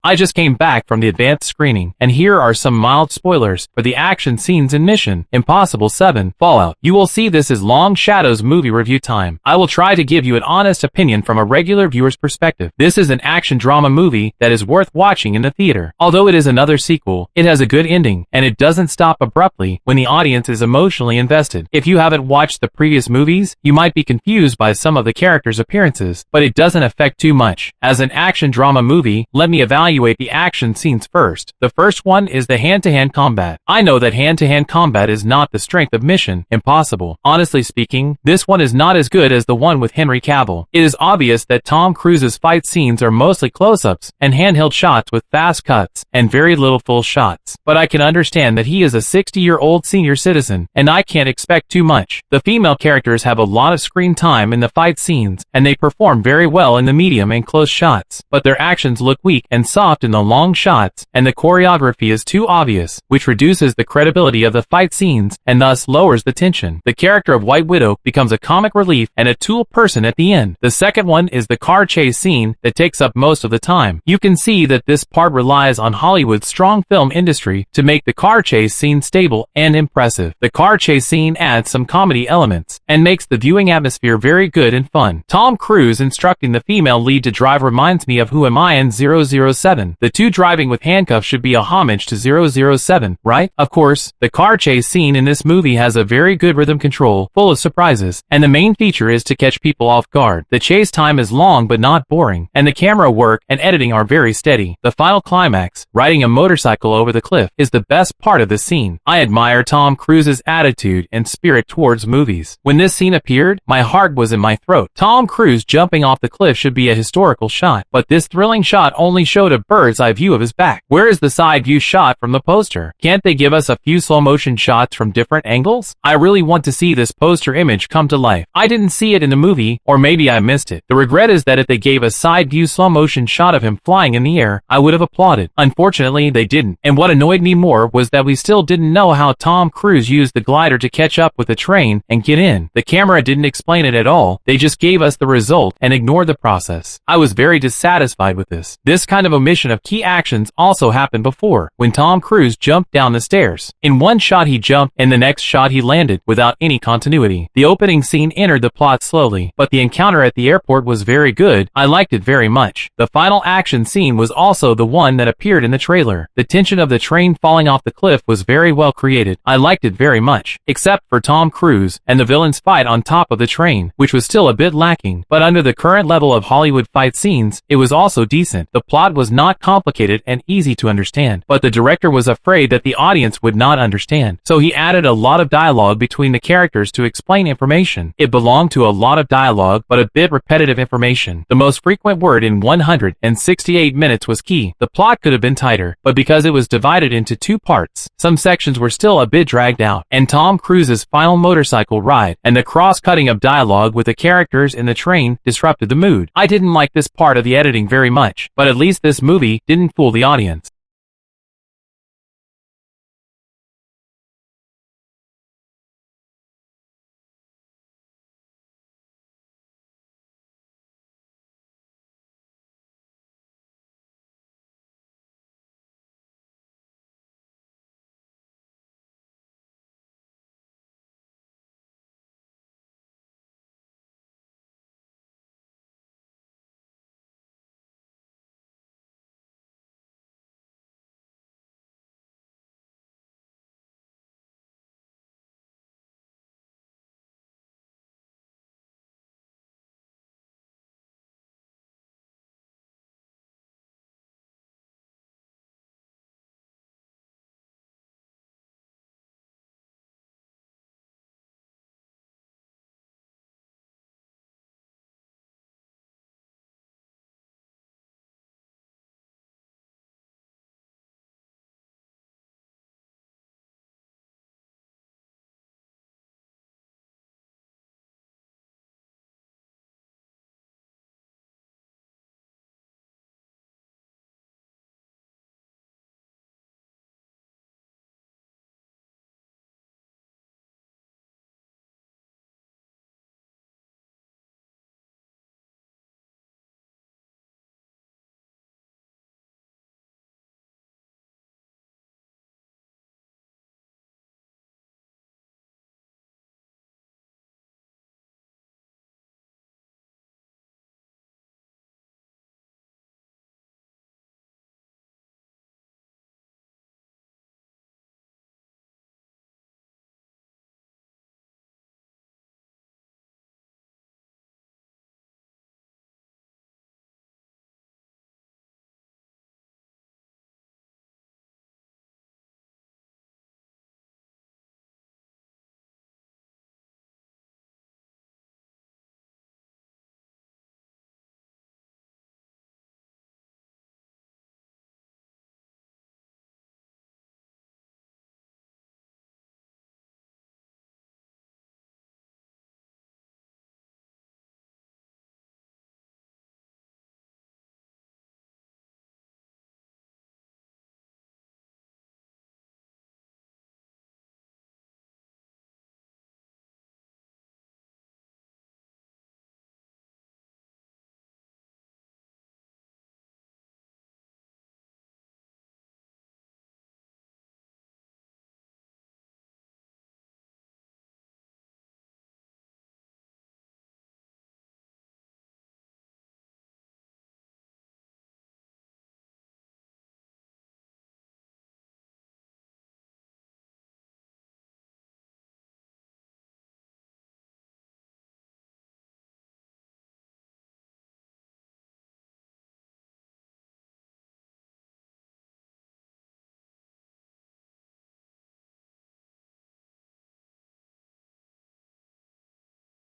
I just came back from the advanced screening, and here are some mild spoilers for the action scenes in Mission Impossible 7 Fallout. You will see this is Long Shadow's movie review time. I will try to give you an honest opinion from a regular viewer's perspective. This is an action drama movie that is worth watching in the theater. Although it is another sequel, it has a good ending, and it doesn't stop abruptly when the audience is emotionally invested. If you haven't watched the previous movies, you might be confused by some of the characters' appearances, but it doesn't affect too much. As an action drama movie, let me evaluate the action scenes first. The first one is the hand-to-hand combat. I know that hand-to-hand combat is not the strength of Mission Impossible. Honestly speaking, this one is not as good as the one with Henry Cavill. It is obvious that Tom Cruise's fight scenes are mostly close-ups and handheld shots with fast cuts and very little full shots. But I can understand that he is a 60-year-old senior citizen, and I can't expect too much. The female characters have a lot of screen time in the fight scenes, and they perform very well in the medium and close shots, but their actions look weak and soft in the long shots, and the choreography is too obvious, which reduces the credibility of the fight scenes and thus lowers the tension. The character of White Widow becomes a comic relief and a tool person at the end. The second one is the car chase scene that takes up most of the time. You can see that this part relies on Hollywood's strong film industry to make the car chase scene stable and impressive. The car chase scene adds some comedy elements and makes the viewing atmosphere very good and fun. Tom Cruise instructing the female lead to drive reminds me of Who Am I in 007. The two driving with handcuffs should be a homage to 007, right? Of course, the car chase scene in this movie has a very good rhythm control, full of surprises, and the main feature is to catch people off guard. The chase time is long but not boring, and the camera work and editing are very steady. The final climax, riding a motorcycle over the cliff, is the best part of the scene. I admire Tom Cruise's attitude and spirit towards movies. When this scene appeared, my heart was in my throat. Tom Cruise jumping off the cliff should be a historical shot, but this thrilling shot only showed a bird's eye view of his back. Where is the side view shot from the poster? Can't they give us a few slow motion shots from different angles? I really want to see this poster image come to life. I didn't see it in the movie, or maybe I missed it. The regret is that if they gave a side view slow motion shot of him flying in the air, I would have applauded. Unfortunately, they didn't. And what annoyed me more was that we still didn't know how Tom Cruise used the glider to catch up with the train and get in. The camera didn't explain it at all. They just gave us the result and ignored the process. I was very dissatisfied with this. This kind of omission of key actions also happened before, when Tom Cruise jumped down the stairs. In one shot he jumped, and the next shot he landed, without any continuity. The opening scene entered the plot slowly, but the encounter at the airport was very good. I liked it very much. The final action scene was also the one that appeared in the trailer. The tension of the train falling off the cliff was very well created. I liked it very much, except for Tom Cruise and the villain's fight on top of the train, which was still a bit lacking, but under the current level of Hollywood fight scenes, it was also decent. The plot was not complicated and easy to understand, but the director was afraid that the audience would not understand, so he added a lot of dialogue between the characters to explain information. It belonged to a lot of dialogue, but a bit repetitive information. The most frequent word in 168 minutes was key. The plot could have been tighter, but because it was divided into two parts, some sections were still a bit dragged out, and Tom Cruise's final motorcycle ride and the cross-cutting of dialogue with the characters in the train disrupted the mood. I didn't like this part of the editing very much, but at least this movie didn't fool the audience.